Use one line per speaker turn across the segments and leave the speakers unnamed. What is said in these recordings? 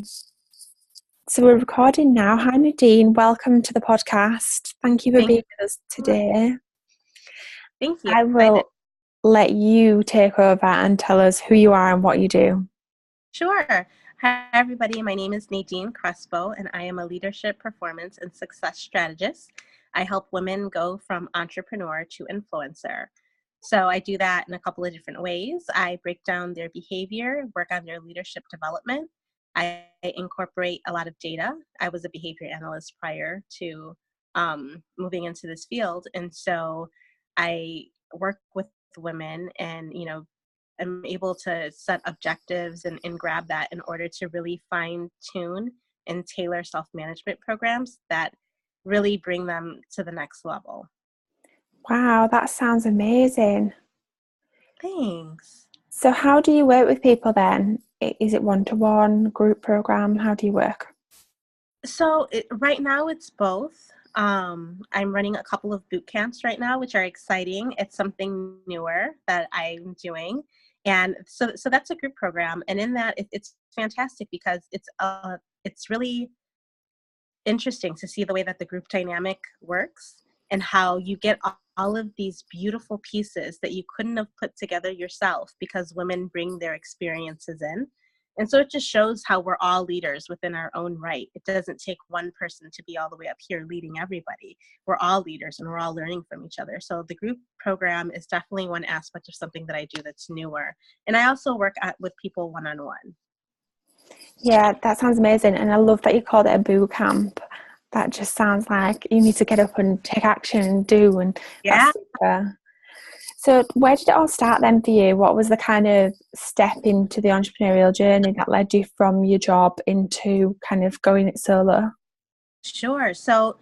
So we're recording now. Hi Nadine, welcome to the podcast. Thank you for
Thank
being with us
you.
today.
Thank you.
I
Excited.
will let you take over and tell us who you are and what you do.
Sure. Hi, everybody. My name is Nadine Crespo, and I am a leadership, performance, and success strategist. I help women go from entrepreneur to influencer. So I do that in a couple of different ways. I break down their behavior, work on their leadership development. I incorporate a lot of data. I was a behavior analyst prior to moving into this field. And so I work with women and, I'm able to set objectives and grab that in order to really fine tune and tailor self-management programs that really bring them to the next level.
Wow, that sounds amazing.
Thanks.
So how do you work with people then? Is it one-to-one, group program? How do you work?
So right now it's both. I'm running a couple of boot camps right now, which are exciting. It's something newer that I'm doing. And so that's a group program. And in that, it's fantastic because it's really interesting to see the way that the group dynamic works and how you get all of these beautiful pieces that you couldn't have put together yourself because women bring their experiences in. And so it just shows how we're all leaders within our own right. It doesn't take one person to be all the way up here leading everybody. We're all leaders and we're all learning from each other. So the group program is definitely one aspect of something that I do that's newer. And I also work with people one-on-one.
Yeah, that sounds amazing. And I love that you called it a boot camp. That just sounds like you need to get up and take action and do, and
Yeah.
that's super. So where did it all start then for you? What was the kind of step into the entrepreneurial journey that led you from your job into kind of going it solo?
Sure. So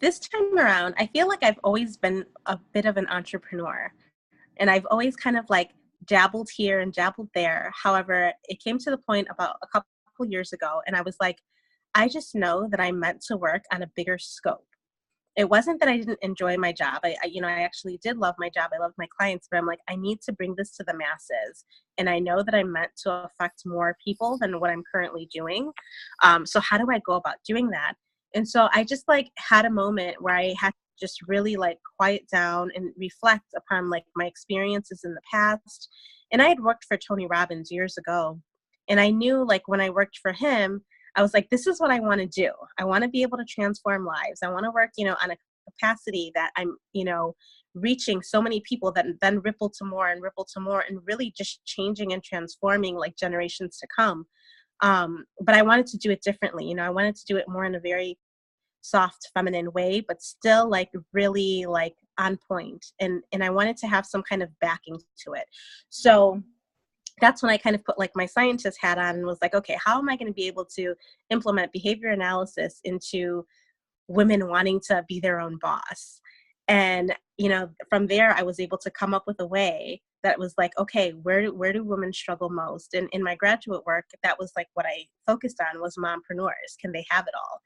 this time around, I feel like I've always been a bit of an entrepreneur and I've always kind of like dabbled here and dabbled there. However, it came to the point about a couple years ago and I was like, I just know that I'm meant to work on a bigger scope. It wasn't that I didn't enjoy my job. I actually did love my job. I loved my clients, but I'm like, I need to bring this to the masses. And I know that I'm meant to affect more people than what I'm currently doing. So how do I go about doing that? And so I just like had a moment where I had to just really like quiet down and reflect upon like my experiences in the past. And I had worked for Tony Robbins years ago. And I knew like when I worked for him, I was like, this is what I want to do. I want to be able to transform lives. I want to work, on a capacity that I'm, reaching so many people that then ripple to more and really just changing and transforming like generations to come. But I wanted to do it differently. I wanted to do it more in a very soft, feminine way, but still like really like on point. And I wanted to have some kind of backing to it. So that's when I kind of put like my scientist hat on and was like, okay, how am I going to be able to implement behavior analysis into women wanting to be their own boss? And, from there, I was able to come up with a way that was like, okay, where do women struggle most? And in my graduate work, that was like what I focused on was mompreneurs. Can they have it all?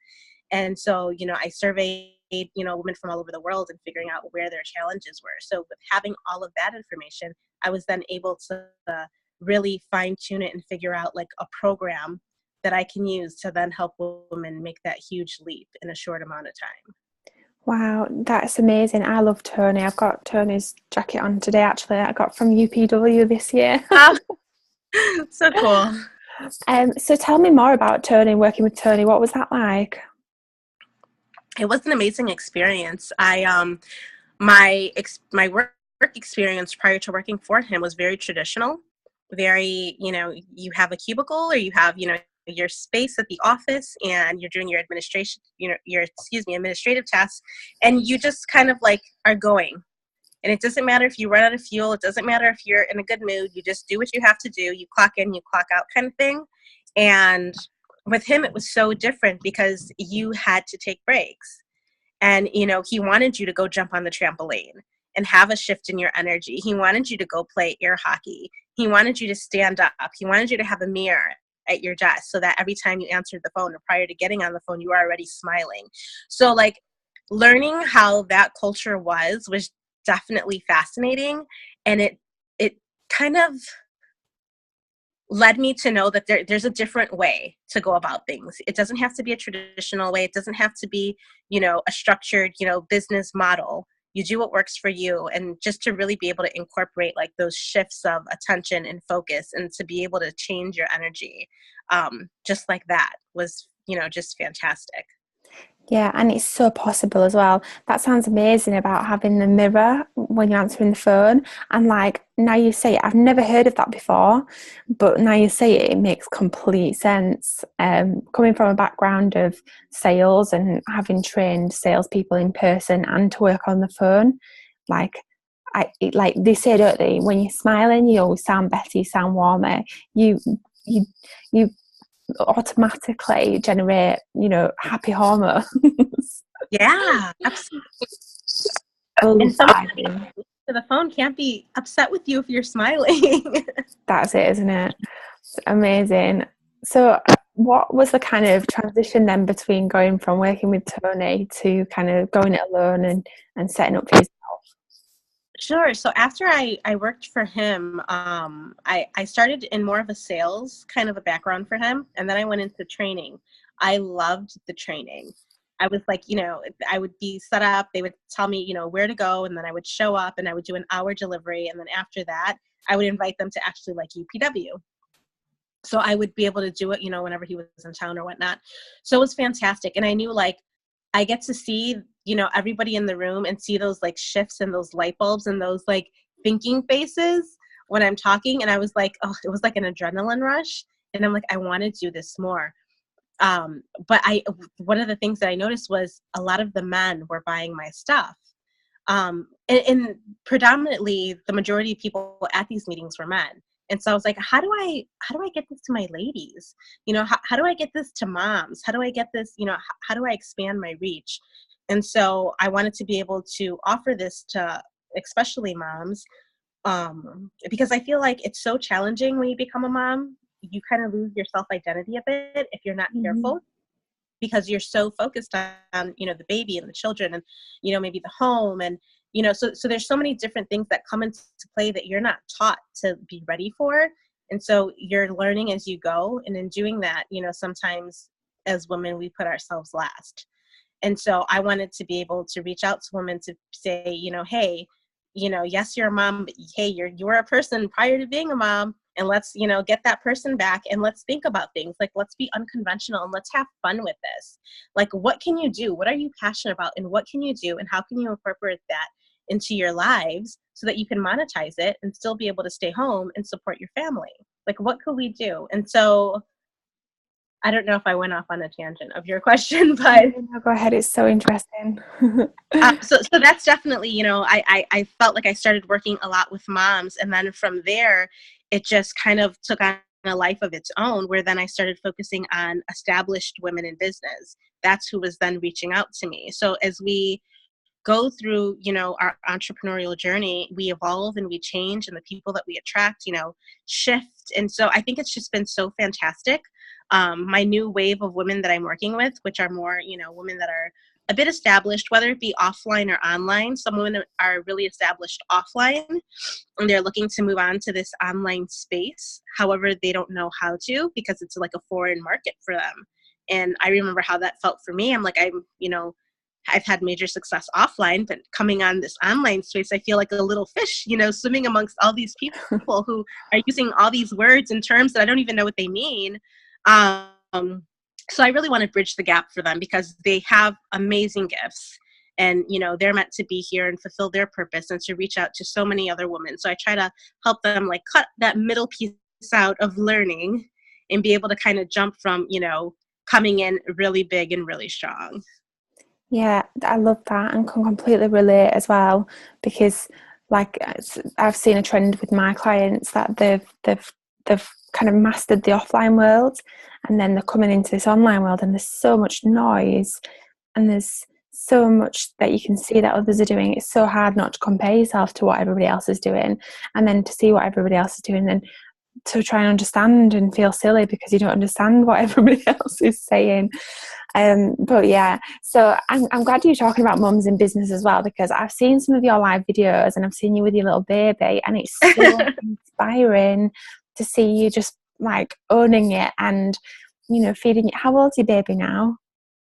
And so, I surveyed, women from all over the world and figuring out where their challenges were. So with having all of that information, I was then able to really fine tune it and figure out like a program that I can use to then help women make that huge leap in a short amount of time.
Wow, that's amazing. I love Tony. I've got Tony's jacket on today, actually. I got from UPW this year.
Oh, so cool.
So tell me more about Tony, working with Tony. What was that like?
It was an amazing experience. My work experience prior to working for him was very traditional. Very, you have a cubicle or you have, your space at the office and you're doing your administration, administrative tasks, and you just kind of like are going. And it doesn't matter if you run out of fuel, it doesn't matter if you're in a good mood, you just do what you have to do, you clock in, you clock out kind of thing. And with him it was so different because you had to take breaks. And, he wanted you to go jump on the trampoline and have a shift in your energy. He wanted you to go play air hockey. He wanted you to stand up. He wanted you to have a mirror at your desk so that every time you answered the phone or prior to getting on the phone, you were already smiling. So like learning how that culture was definitely fascinating. And it kind of led me to know that there's a different way to go about things. It doesn't have to be a traditional way. It doesn't have to be, a structured, business model. You do what works for you, and just to really be able to incorporate like those shifts of attention and focus, and to be able to change your energy, just like that was, just fantastic.
Yeah, and it's so possible as well. That sounds amazing about having the mirror when you're answering the phone. And like, now you say it, I've never heard of that before, but now you say it, it makes complete sense. Coming from a background of sales and having trained salespeople in person and to work on the phone, like they say, don't they? When you're smiling, you always sound better, you sound warmer. You automatically generate, happy hormones.
Yeah, absolutely. And someone to the phone can't be upset with you if you're smiling.
That's it, isn't it? It's amazing. So what was the kind of transition then between going from working with Tony to kind of going it alone and setting up for yourself?
Sure. So after I worked for him, I started in more of a sales kind of a background for him. And then I went into training. I loved the training. I was like, I would be set up. They would tell me, where to go. And then I would show up and I would do an hour delivery. And then after that, I would invite them to actually like UPW. So I would be able to do it, whenever he was in town or whatnot. So it was fantastic. And I knew like, I get to see, everybody in the room and see those like shifts and those light bulbs and those like thinking faces when I'm talking. And I was like, oh, it was like an adrenaline rush. And I'm like, I want to do this more. But one of the things that I noticed was a lot of the men were buying my stuff. And predominantly the majority of people at these meetings were men. And so I was like, how do I get this to my ladies? How do I get this to moms? How do I get this, how do I expand my reach? And so I wanted to be able to offer this to especially moms, because I feel like it's so challenging when you become a mom. You kind of lose your self-identity a bit if you're not careful, because you're so focused on, the baby and the children and, maybe the home. And, so there's so many different things that come into play that you're not taught to be ready for. And so you're learning as you go. And in doing that, sometimes as women, we put ourselves last. And so I wanted to be able to reach out to women to say, hey, yes, you're a mom, but hey, you're a person prior to being a mom. And let's, get that person back and let's think about things. Like, let's be unconventional and let's have fun with this. Like, what can you do? What are you passionate about? And what can you do? And how can you incorporate that into your lives so that you can monetize it and still be able to stay home and support your family? Like, what could we do? And so I don't know if I went off on a tangent of your question, but
no, go ahead. It's so interesting.
so that's definitely, I felt like I started working a lot with moms. And then from there, it just kind of took on a life of its own, where then I started focusing on established women in business. That's who was then reaching out to me. So as we go through, our entrepreneurial journey, we evolve and we change, and the people that we attract, shift. And so I think it's just been so fantastic. My new wave of women that I'm working with, which are more, women that are a bit established, whether it be offline or online. Some women are really established offline and they're looking to move on to this online space. However, they don't know how to, because it's like a foreign market for them. And I remember how that felt for me. I'm like, I've had major success offline, but coming on this online space, I feel like a little fish, swimming amongst all these people who are using all these words and terms that I don't even know what they mean. So I really want to bridge the gap for them, because they have amazing gifts and, they're meant to be here and fulfill their purpose and to reach out to so many other women. So I try to help them like cut that middle piece out of learning and be able to kind of jump from, coming in really big and really strong.
Yeah, I love that and can completely relate as well, because like I've seen a trend with my clients that they've kind of mastered the offline world, and then they're coming into this online world, and there's so much noise and there's so much that you can see that others are doing. It's so hard not to compare yourself to what everybody else is doing, and then to see what everybody else is doing, and to try and understand and feel silly because you don't understand what everybody else is saying. But yeah, so I'm glad you're talking about mums in business as well, because I've seen some of your live videos and I've seen you with your little baby, and it's so inspiring to see you just like owning it and, you know, feeding it. How old's your baby now?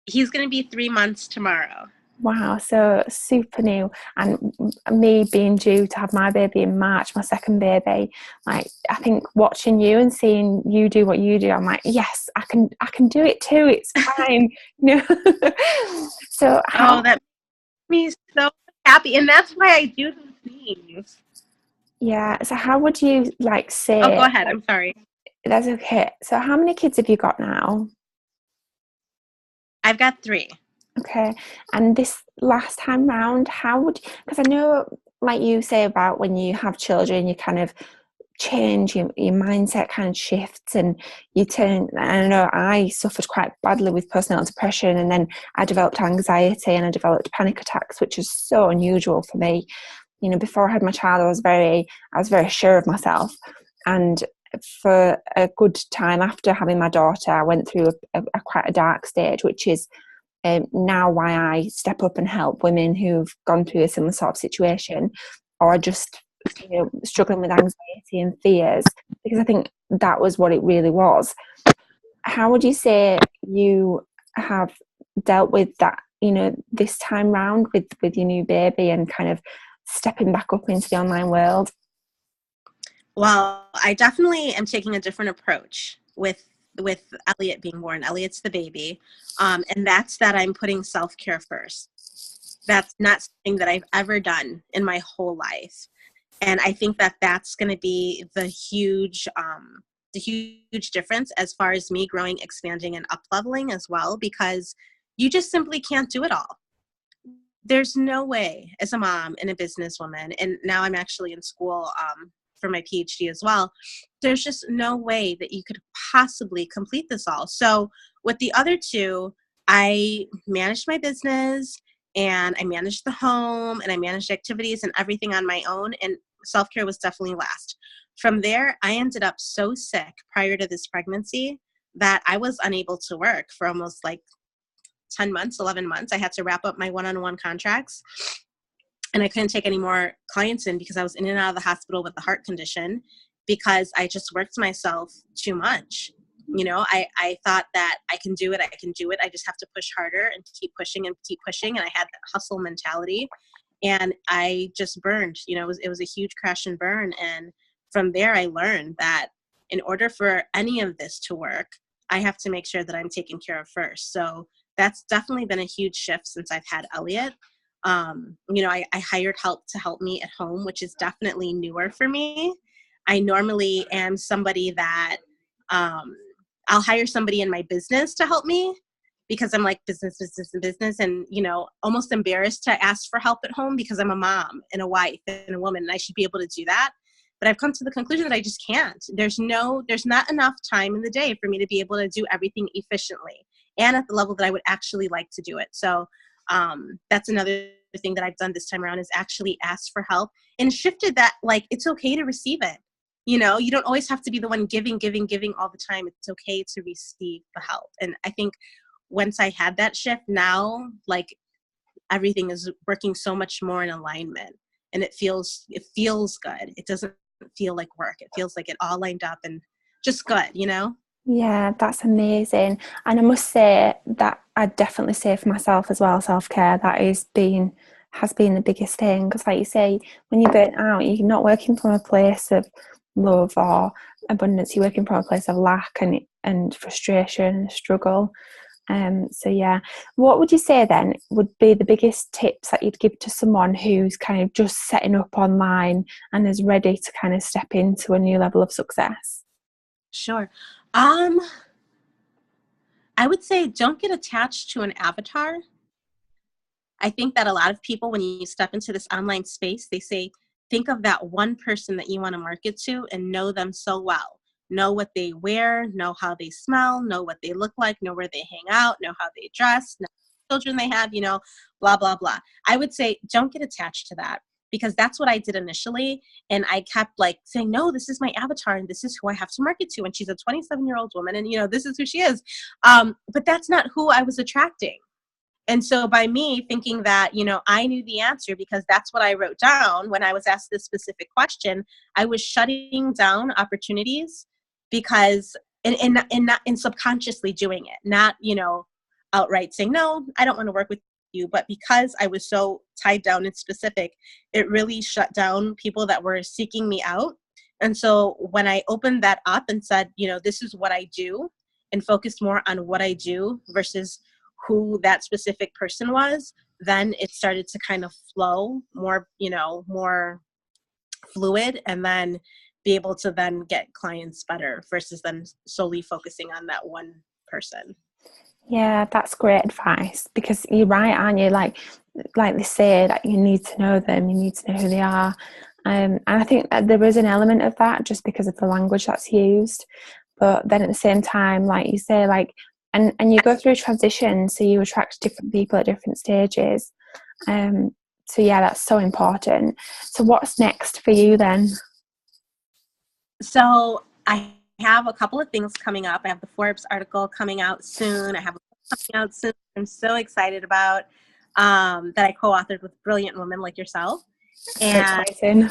He's going to be 3 months tomorrow.
Wow, so super new. And me being due to have my baby in March, my second baby, like I think watching you and seeing you do what you do, I'm like, yes, I can do it too. It's fine. You know. So how?
Oh, that makes me so happy, and that's why I do those things.
Yeah. So how would you like
Oh, go
say?
ahead. I'm sorry.
That's okay. So how many kids have you got now?
I've got 3.
Okay. And this last time round, how would, because I know, like you say about when you have children, you kind of change, your mindset kind of shifts and you turn. I know I suffered quite badly with postnatal depression, and then I developed anxiety and I developed panic attacks, which is so unusual for me. You know, before I had my child, I was very sure of myself. And for a good time after having my daughter, I went through a quite a dark stage, which is now why I step up and help women who've gone through a similar sort of situation, or just, you know, struggling with anxiety and fears, because I think that was what it really was. How would you say you have dealt with that, you know, this time round with your new baby and kind of stepping back up into the online world?
Well, I definitely am taking a different approach with Elliot being born. Elliot's the baby, and that's that I'm putting self-care first. That's not something that I've ever done in my whole life, and I think that that's going to be the huge difference as far as me growing, expanding, and up leveling as well, because you just simply can't do it all. There's no way as a mom and a businesswoman, and now I'm actually in school for my PhD as well. There's just no way that you could possibly complete this all. So with the other two, I managed my business and I managed the home and I managed activities and everything on my own. And self-care was definitely last. From there, I ended up so sick prior to this pregnancy that I was unable to work for almost like 10 months, 11 months. I had to wrap up my one-on-one contracts and I couldn't take any more clients in because I was in and out of the hospital with a heart condition because I just worked myself too much. You know, I thought that I can do it. I just have to push harder and keep pushing and keep pushing. And I had that hustle mentality and I just burned, you know, it was a huge crash and burn. And from there, I learned that in order for any of this to work, I have to make sure that I'm taken care of first. So that's definitely been a huge shift since I've had Elliot. You know, I hired help to help me at home, which is definitely newer for me. I normally am somebody that I'll hire somebody in my business to help me because I'm like business, and, you know, almost embarrassed to ask for help at home because I'm a mom and a wife and a woman and I should be able to do that. But I've come to the conclusion that I just can't. There's not enough time in the day for me to be able to do everything efficiently and at the level that I would actually like to do it. So that's another thing that I've done this time around is actually ask for help and shifted that, like, it's okay to receive it. You know, you don't always have to be the one giving all the time. It's okay to receive the help. And I think once I had that shift now, like everything is working so much more in alignment and it feels good. It doesn't feel like work. It feels like it all lined up and just good, you know?
Yeah, that's amazing. And I must say that I definitely say for myself as well, self-care, that has been the biggest thing. Because like you say, when you're burnt out, you're not working from a place of love or abundance, you're working from a place of lack and frustration and struggle. So yeah, what would you say then would be the biggest tips that you'd give to someone who's kind of just setting up online and is ready to kind of step into a new level of success?
Sure. I would say don't get attached to an avatar. I think that a lot of people, when you step into this online space, they say, think of that one person that you want to market to and know them so well. Know what they wear, know how they smell, know what they look like, know where they hang out, know how they dress, know what children they have, you know, blah, blah, blah. I would say don't get attached to that because that's what I did initially. And I kept like saying, no, this is my avatar and this is who I have to market to. And she's a 27-year-old woman and, you know, this is who she is. But that's not who I was attracting. And so by me thinking that, you know, I knew the answer because that's what I wrote down when I was asked this specific question, I was shutting down opportunities because and not in subconsciously doing it, not, you know, outright saying, no, I don't want to work with you. But because I was so tied down and specific, it really shut down people that were seeking me out. And so when I opened that up and said, you know, this is what I do, and focused more on what I do versus who that specific person was, then it started to kind of flow more, you know, more fluid, and then be able to then get clients better versus them solely focusing on that one person.
Yeah, that's great advice, because you're right, aren't you? Like they say that you need to know them, you need to know who they are. And I think that there is an element of that just because of the language that's used. But then at the same time, like you say, like, and you go through transition, so you attract different people at different stages. So yeah, that's so important. So what's next for you then?
So I have a couple of things coming up. I have the Forbes article coming out soon. I have a book coming out soon. I'm so excited about that I co-authored with brilliant women like yourself.
So
And
exciting.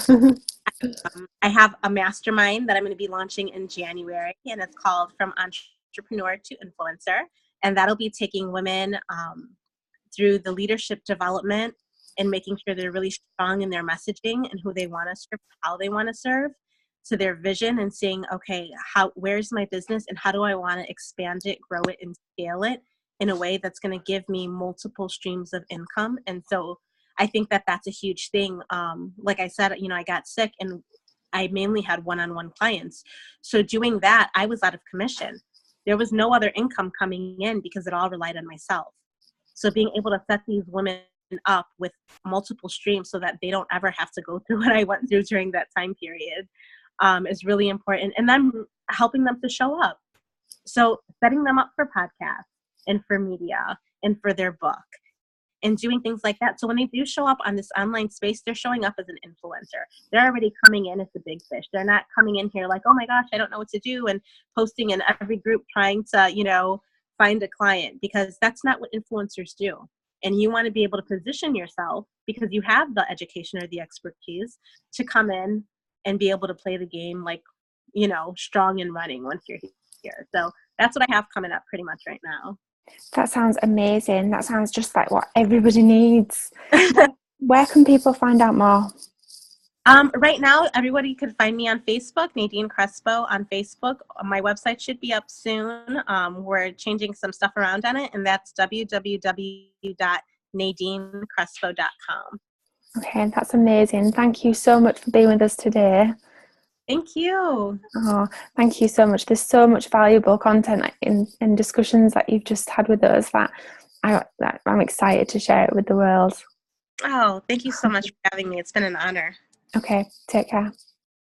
I have a mastermind that I'm going to be launching in January, and it's called From Entrepreneur to Influencer. And that'll be taking women through the leadership development and making sure they're really strong in their messaging and who they want to serve, how they want to serve, to their vision, and saying, okay, where's my business and how do I want to expand it, grow it, and scale it in a way that's going to give me multiple streams of income. And so I think that that's a huge thing. Like I said, you know, I got sick and I mainly had one-on-one clients. So doing that, I was out of commission. There was no other income coming in because it all relied on myself. So being able to set these women up with multiple streams so that they don't ever have to go through what I went through during that time period is really important. And then helping them to show up. So setting them up for podcasts and for media and for their book and doing things like that. So when they do show up on this online space, they're showing up as an influencer. They're already coming in as the big fish. They're not coming in here like, oh my gosh, I don't know what to do, and posting in every group trying to, you know, find a client, because that's not what influencers do. And you want to be able to position yourself, because you have the education or the expertise to come in and be able to play the game like, you know, strong and running once you're here. So that's what I have coming up pretty much right now.
That sounds amazing. That sounds just like what everybody needs. Where can people find out more?
Right now, everybody could find me on Facebook, Nadine Crespo on Facebook. My website should be up soon. We're changing some stuff around on it, and that's www.nadinecrespo.com.
Okay, that's amazing. Thank you so much for being with us today.
Thank you.
Oh, thank you so much. There's so much valuable content in discussions that you've just had with us that I'm excited to share it with the world.
Oh, thank you so much for having me. It's been an honor.
Okay, take care.